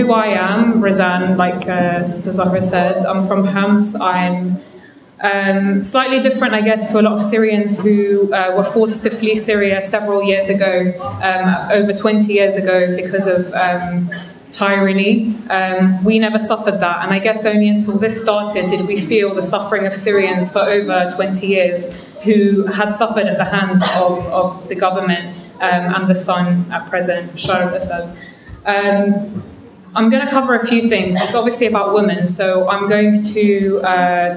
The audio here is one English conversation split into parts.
who I am, Razan, like Sister Zahra said, I'm from Homs. I'm slightly different, I guess, to a lot of Syrians who were forced to flee Syria several years ago, over 20 years ago, because of tyranny. We never suffered that, and I guess only until this started did we feel the suffering of Syrians for over 20 years who had suffered at the hands of the government and the son at present, Bashar al-Assad. I'm going to cover a few things. It's obviously about women, so I'm going to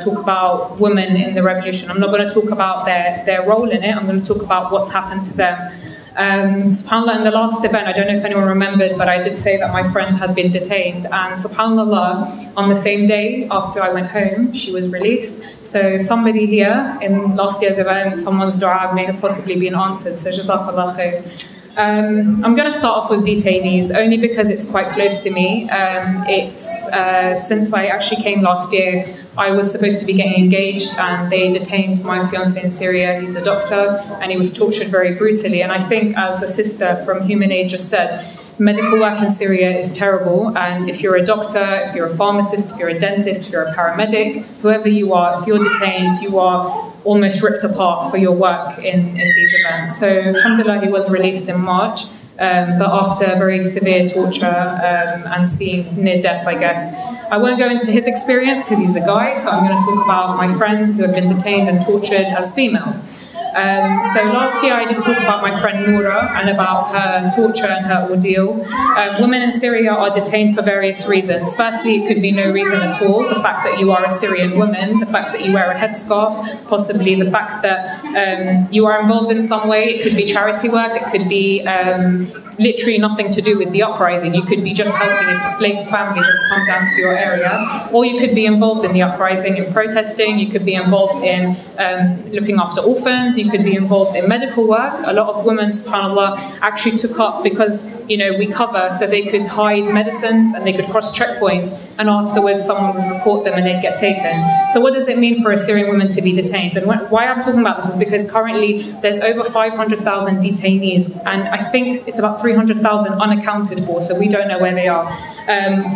talk about women in the revolution. I'm not going to talk about their role in it. I'm going to talk about what's happened to them. SubhanAllah, in the last event, I don't know if anyone remembered, but I did say that my friend had been detained, and SubhanAllah, on the same day after I went home, she was released. So somebody here in last year's event, someone's dua may have possibly been answered, so Jazakallah khair. I'm going to start off with detainees, only because it's quite close to me. Since I actually came last year, I was supposed to be getting engaged, and they detained my fiancé in Syria. He's a doctor, and he was tortured very brutally. And I think, as the sister from Human Aid just said, medical work in Syria is terrible, and if you're a doctor, if you're a pharmacist, if you're a dentist, if you're a paramedic, whoever you are, if you're detained, you are almost ripped apart for your work in these events. So, alhamdulillah, he was released in March, but after very severe torture and seeing near death, I guess. I won't go into his experience because he's a guy, so I'm going to talk about my friends who have been detained and tortured as females. So last year I did talk about my friend Noura and about her torture and her ordeal. Women in Syria are detained for various reasons. Firstly, it could be no reason at all. The fact that you are a Syrian woman, the fact that you wear a headscarf, possibly the fact that you are involved in some way. It could be charity work, it could be literally nothing to do with the uprising. You could be just helping a displaced family that's come down to your area, or you could be involved in the uprising, in protesting, you could be involved in looking after orphans, you could be involved in medical work. A lot of women, subhanAllah, actually took up, because, you know, we cover, so they could hide medicines and they could cross checkpoints, and afterwards someone would report them and they'd get taken. So what does it mean for a Syrian woman to be detained? And why I'm talking about this is because currently there's over 500,000 detainees, and I think it's about 300,000 unaccounted for, so we don't know where they are.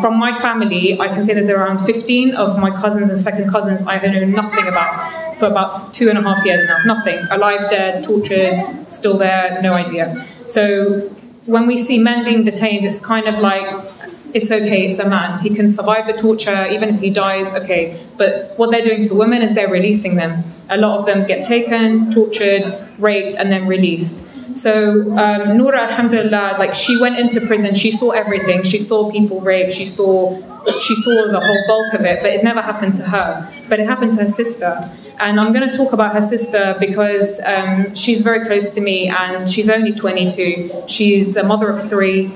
From my family, I can say there's around 15 of my cousins and second cousins I know nothing about for about 2.5 years now. Nothing. Alive, dead, tortured, still there, no idea. So when we see men being detained, it's kind of like, it's okay, it's a man. He can survive the torture, even if he dies, okay. But what they're doing to women is they're releasing them. A lot of them get taken, tortured, raped, and then released. So Noura, alhamdulillah, like, she went into prison, she saw everything, she saw people raped, she saw the whole bulk of it, but it never happened to her. But it happened to her sister. And I'm going to talk about her sister because she's very close to me, and she's only 22. She's a mother of 3.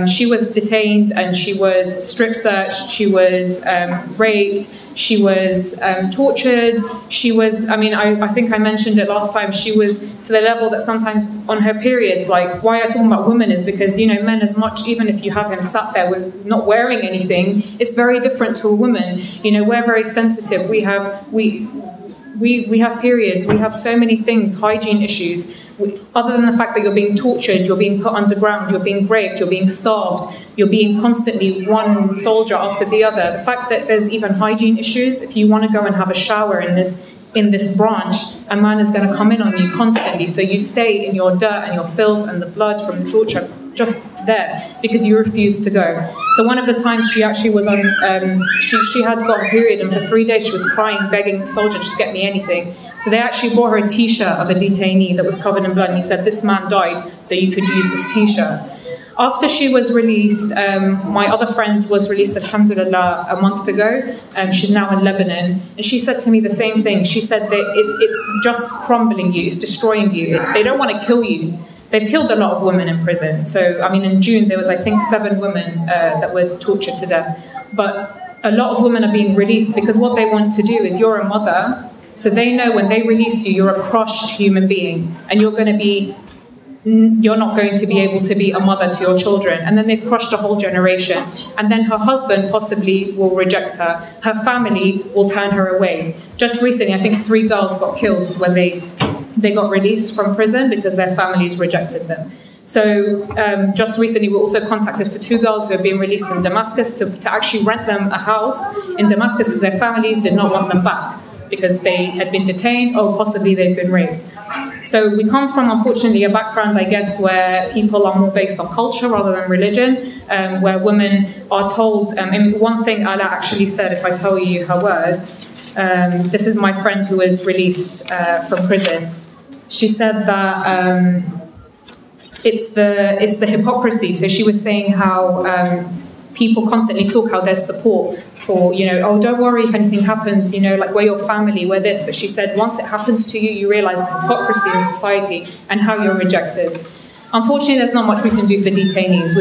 She was detained and she was strip searched, she was raped, she was tortured, she was, I mean, I think I mentioned it last time, she was to the level that sometimes on her periods, like, why I'm talking about women is because, you know, men, as much, even if you have him sat there with not wearing anything, it's very different to a woman. You know, we're very sensitive, we have periods, we have so many things, hygiene issues. Other than the fact that you're being tortured, you're being put underground, you're being raped, you're being starved, you're being constantly one soldier after the other. The fact that there's even hygiene issues, if you want to go and have a shower in this branch, a man is going to come in on you constantly. So you stay in your dirt and your filth and the blood from the torture just there because you refuse to go. So one of the times she actually was on, she had got a period, and for 3 days she was crying, begging the soldier, just get me anything. So they actually brought her a t-shirt of a detainee that was covered in blood, and he said, this man died, so you could use this t-shirt. After she was released, my other friend was released, alhamdulillah, a month ago. She's now in Lebanon. And she said to me the same thing. She said that it's just crumbling you, it's destroying you. They don't want to kill you. They've killed a lot of women in prison. So, I mean, in June, there was, I think, 7 women that were tortured to death. But a lot of women are being released because what they want to do is, you're a mother, so they know when they release you, you're a crushed human being, and you're not going to be able to be a mother to your children. And then they've crushed a whole generation. And then her husband possibly will reject her. Her family will turn her away. Just recently, I think 3 girls got killed when they got released from prison because their families rejected them. So just recently, we were also contacted for 2 girls who have been released in Damascus to actually rent them a house in Damascus because their families did not want them back because they had been detained or possibly they'd been raped. So we come from, unfortunately, a background, I guess, where people are more based on culture rather than religion, where women are told, and one thing Ala actually said, if I tell you her words, this is my friend who was released from prison. She said that it's the hypocrisy. So she was saying how people constantly talk how there's support for, oh, don't worry if anything happens, like we're your family, we're this. But she said once it happens to you, you realize the hypocrisy in society and how you're rejected. Unfortunately, there's not much we can do for detainees.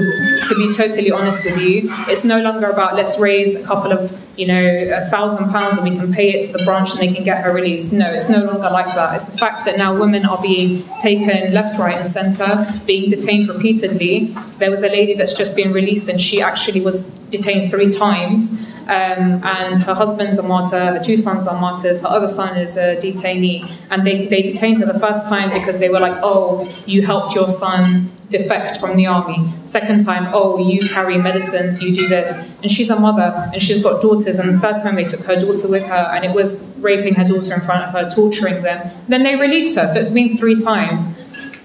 To be totally honest with you, it's no longer about let's raise a couple of, £1,000 and we can pay it to the branch and they can get her released. No, it's no longer like that. It's the fact that now women are being taken left, right and centre, being detained repeatedly. There was a lady that's just been released and she actually was detained 3 times. And her husband's a martyr, her 2 sons are martyrs, her other son is a detainee. And they detained her the first time because they were like, oh, you helped your son defect from the army. Second time, oh, you carry medicines, you do this. And she's a mother and she's got daughters. And the third time they took her daughter with her and it was raping her daughter in front of her, torturing them. Then they released her. So it's been 3 times.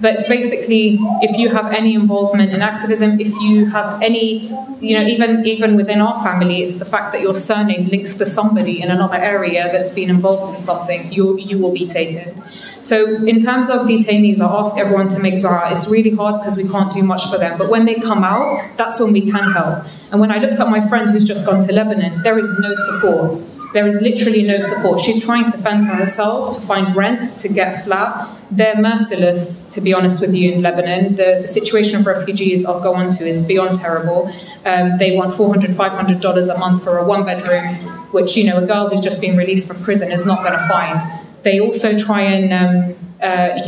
But it's basically, if you have any involvement in activism, if you have any, even within our family, it's the fact that your surname links to somebody in another area that's been involved in something, you will be taken. So in terms of detainees, I ask everyone to make dua. It's really hard because we can't do much for them. But when they come out, that's when we can help. And when I looked at my friend who's just gone to Lebanon, there is no support. There is literally no support. She's trying to fend for herself, to find rent, to get a flat. They're merciless, to be honest with you, in Lebanon. The situation of refugees I'll go on to is beyond terrible. They want $400, $500 a month for a 1-bedroom, which, a girl who's just been released from prison is not going to find. They also try and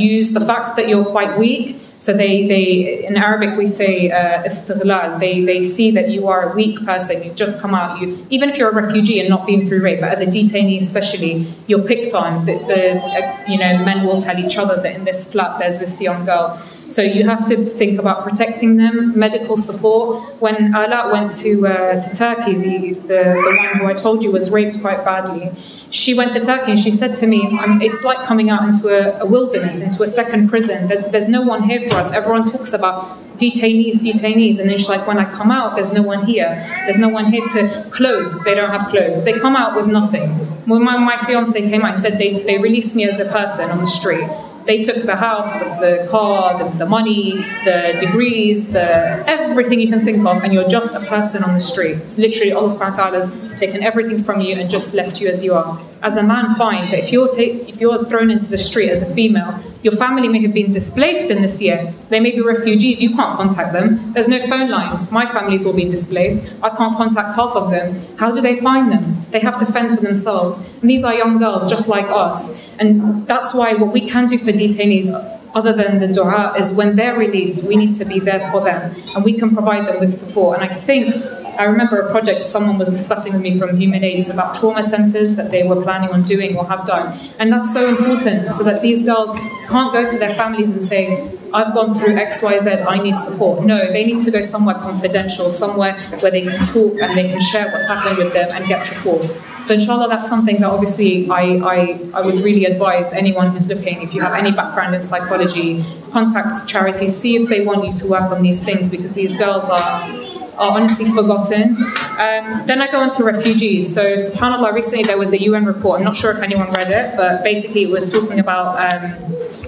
use the fact that you're quite weak. So they in Arabic we say istighlal. They see that you are a weak person. You've just come out. Even if you're a refugee and not been through rape, but as a detainee especially, you're picked on. Men will tell each other that in this flat there's this young girl. So you have to think about protecting them, medical support. When Ala went to Turkey, the one who I told you was raped quite badly, she went to Turkey and she said to me, it's like coming out into a wilderness, into a second prison. There's no one here for us. Everyone talks about detainees. And then she's like, when I come out, there's no one here. There's no one here to clothes. They don't have clothes. They come out with nothing. When my fiance came out, he said they released me as a person on the street. They took the house, the car, the money, the degrees, everything you can think of, and you're just a person on the street. It's literally Allah subhanahu wa ta'ala's taken everything from you and just left you as you are. As a man, fine, but if you're thrown into the street as a female, your family may have been displaced in this year. They may be refugees, you can't contact them. There's no phone lines. My family's all been displaced. I can't contact half of them. How do they find them? They have to fend for themselves. And these are young girls just like us. And that's why what we can do for detainees, other than the dua, is when they're released, we need to be there for them. And we can provide them with support. And I remember a project someone was discussing with me from Human Aid about trauma centres that they were planning on doing or have done. And that's so important, so that these girls can't go to their families and say, I've gone through X, Y, Z, I need support. No, they need to go somewhere confidential, somewhere where they can talk and they can share what's happened with them and get support. So inshallah, that's something that obviously I would really advise anyone who's looking, if you have any background in psychology, contact charities, see if they want you to work on these things, because these girls are honestly forgotten. Then I go on to refugees. So subhanAllah, recently there was a UN report, I'm not sure if anyone read it, but basically it was talking about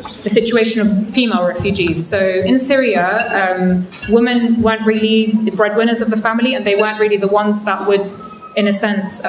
the situation of female refugees. So in Syria, women weren't really the breadwinners of the family, and they weren't really the ones that would, in a sense,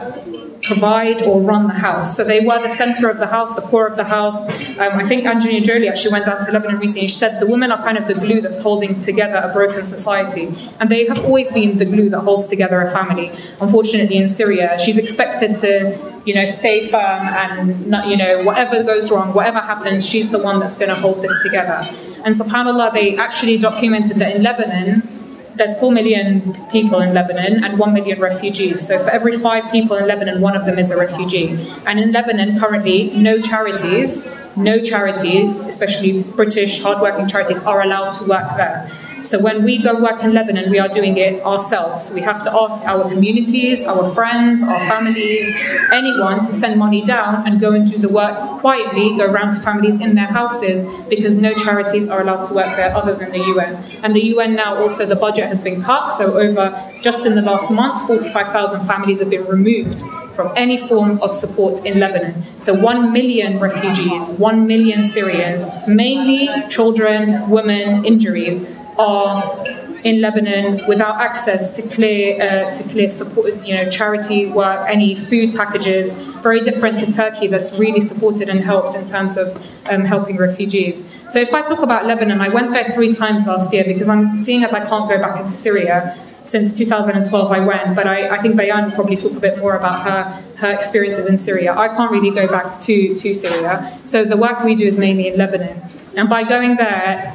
provide or run the house. So they were the center of the house, the core of the house. I think Angelina Jolie actually went down to Lebanon recently. She said the women are kind of the glue that's holding together a broken society. And they have always been the glue that holds together a family. Unfortunately, in Syria, she's expected to, stay firm and, not, whatever goes wrong, whatever happens, she's the one that's going to hold this together. And subhanAllah, they actually documented that in Lebanon, there's 4 million people in Lebanon and 1 million refugees. So for every 5 people in Lebanon, one of them is a refugee. And in Lebanon, currently, no charities no charities, especially British hardworking charities, are allowed to work there. So when we go work in Lebanon, we are doing it ourselves. We have to ask our communities, our friends, our families, anyone to send money down and go and do the work quietly, go around to families in their houses, because no charities are allowed to work there other than the UN. And the UN now also, the budget has been cut. So just in the last month, 45,000 families have been removed from any form of support in Lebanon. So 1 million refugees, 1 million Syrians, mainly children, women, injuries, are in Lebanon without access to clear support, charity work, any food packages. Very different to Turkey, that's really supported and helped in terms of helping refugees. So if I talk about Lebanon, I went there 3 times last year because I'm seeing as I can't go back into Syria. Since 2012 I went, but I think Bayan will probably talk a bit more about her experiences in Syria. I can't really go back to Syria. So the work we do is mainly in Lebanon. And by going there,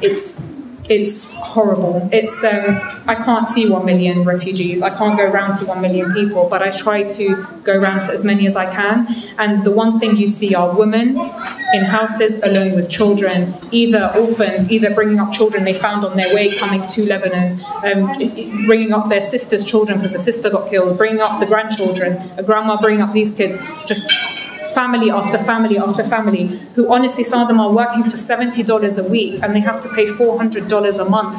it's horrible. I can't see 1 million refugees. I can't go around to 1 million people, but I try to go around to as many as I can. And the one thing you see are women in houses alone with children, either orphans, either bringing up children they found on their way coming to Lebanon, bringing up their sister's children because the sister got killed, bringing up the grandchildren, a grandma bringing up these kids, just family after family after family, who honestly, some of them are working for $70 a week and they have to pay $400 a month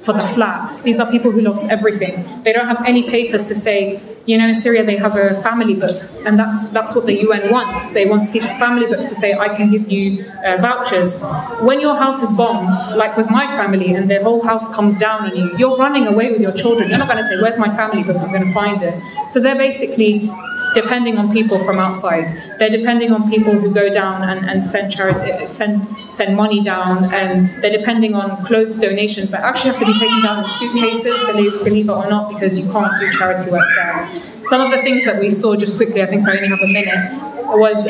for the flat. These are people who lost everything. They don't have any papers to say, in Syria they have a family book, and that's what the UN wants. They want to see this family book to say, I can give you vouchers. When your house is bombed, like with my family, and their whole house comes down on you, you're running away with your children. You're not going to say, where's my family book? I'm going to find it. So they're basically depending on people from outside. They're depending on people who go down and send money down, and they're depending on clothes donations that actually have to be taken down in suitcases, believe it or not, because you can't do charity work there. Some of the things that we saw, just quickly, I think I only have a minute, was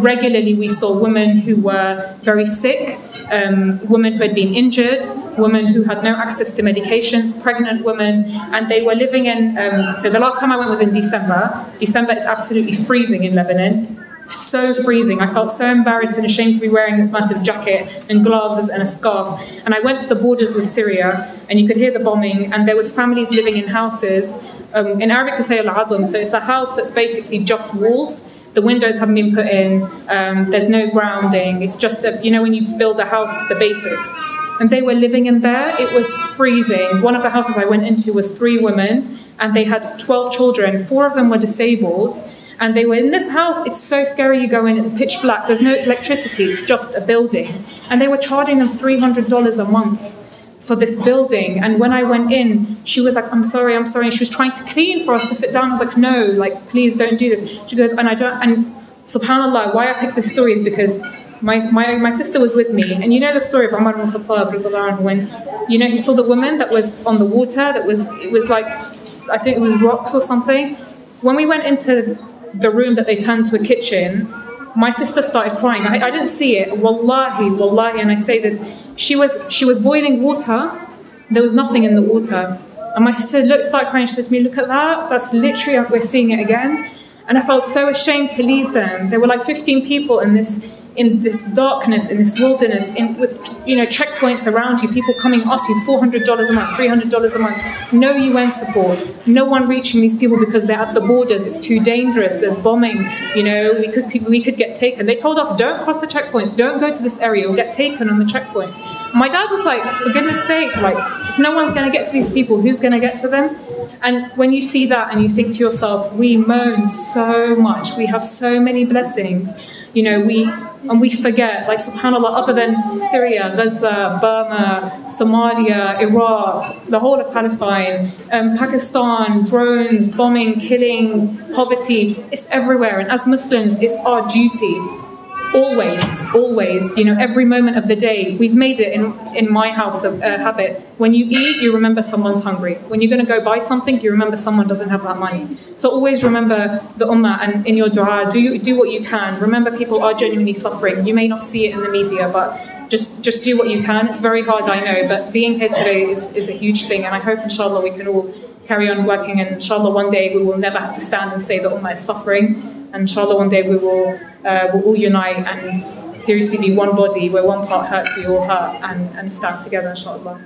regularly we saw women who were very sick, women who had been injured, women who had no access to medications, pregnant women, and they were living in, so the last time I went was in December. December is absolutely freezing in Lebanon. So freezing. I felt so embarrassed and ashamed to be wearing this massive jacket and gloves and a scarf. And I went to the borders with Syria, and you could hear the bombing, and there was families living in houses. In Arabic we say al-adam, so it's a house that's basically just walls. The windows haven't been put in, there's no grounding, it's just, when you build a house, the basics. And they were living in there, it was freezing. One of the houses I went into was 3 women, and they had 12 children, 4 of them were disabled, and they were in this house. It's so scary, you go in, it's pitch black, there's no electricity, it's just a building. And they were charging them $300 a month for this building. And when I went in, she was like, I'm sorry. And she was trying to clean for us to sit down. I was like, no, please don't do this. She goes, and subhanAllah, why I picked this story is because my sister was with me. And you know the story of Umar ibn Khattab, when, he saw the woman that was on the water, it was like, I think it was rocks or something. When we went into the room that they turned to a kitchen, my sister started crying. I didn't see it, wallahi, and I say this, she was boiling water, there was nothing in the water. And my sister started crying, she said to me, look at that, that's literally, we're seeing it again. And I felt so ashamed to leave them. There were like 15 people in this darkness, in this wilderness, with checkpoints around you, people coming ask you $400 a month, $300 a month, no UN support, no one reaching these people because they're at the borders, it's too dangerous, there's bombing, we could get taken. They told us, don't cross the checkpoints, don't go to this area, you'll get taken on the checkpoints. My dad was like, for goodness sake, if no one's going to get to these people, who's going to get to them? And when you see that and you think to yourself, we moan so much, we have so many blessings, we forget, subhanAllah, other than Syria, Gaza, Burma, Somalia, Iraq, the whole of Palestine, Pakistan, drones, bombing, killing, poverty, it's everywhere. And as Muslims, it's our duty, always, every moment of the day. We've made it in my house a habit. When you eat, you remember someone's hungry. When you're going to go buy something, you remember someone doesn't have that money. So always remember the ummah, and in your dua, do what you can. Remember, people are genuinely suffering. You may not see it in the media, but just do what you can. It's very hard, I know, but being here today is a huge thing, and I hope, inshallah, we can all carry on working, and inshallah, one day we will never have to stand and say the ummah is suffering, and inshallah, one day we will all unite and seriously be one body, where one part hurts, we all hurt, and stand together, inshallah.